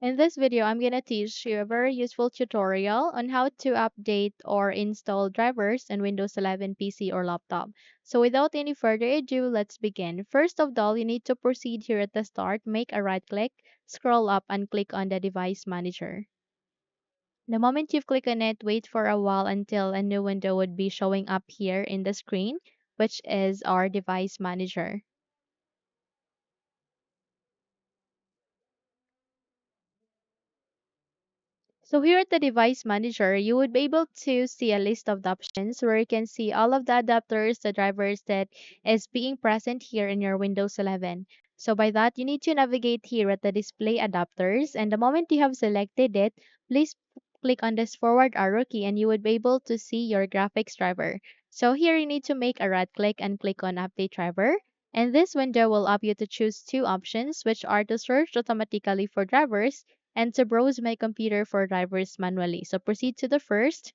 In this video, I'm going to teach you a very useful tutorial on how to update or install drivers in Windows 11 PC or laptop. So without any further ado, let's begin. First of all, you need to proceed here at the start, make a right click, scroll up and click on the device manager. The moment you've clicked on it, wait for a while until a new window would be showing up here in the screen, which is our device manager. So here at the device manager, you would be able to see a list of the options where you can see all of the adapters, the drivers that is being present here in your Windows 11. So by that, you need to navigate here at the display adapters, and the moment you have selected it, please click on this forward arrow key and you would be able to see your graphics driver. So here you need to make a right click and click on update driver. And this window will allow you to choose two options, which are to search automatically for drivers and to browse my computer for drivers manually. So proceed to the first.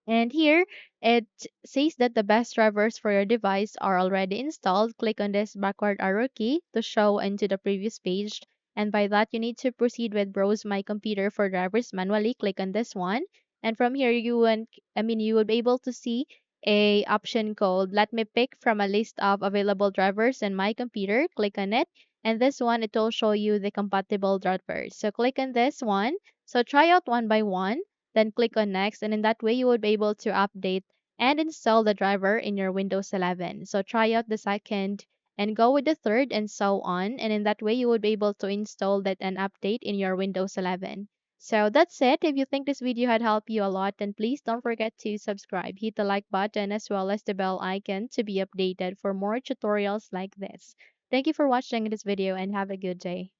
And here it says that the best drivers for your device are already installed. Click on this backward arrow key to show into the previous page. And by that, you need to proceed with browse my computer for drivers manually. Click on this one. And from here, you will be able to see a option called let me pick from a list of available drivers in my computer. Click on it. And this one, it will show you the compatible drivers. So click on this one. So try out one by one, then click on next, and in that way you would be able to update and install the driver in your Windows 11. So try out the second and go with the third and so on, and in that way you would be able to install that and update in your Windows 11. So that's it. If you think this video had helped you a lot, then please don't forget to subscribe, hit the like button as well as the bell icon to be updated for more tutorials like this. Thank you for watching this video and have a good day.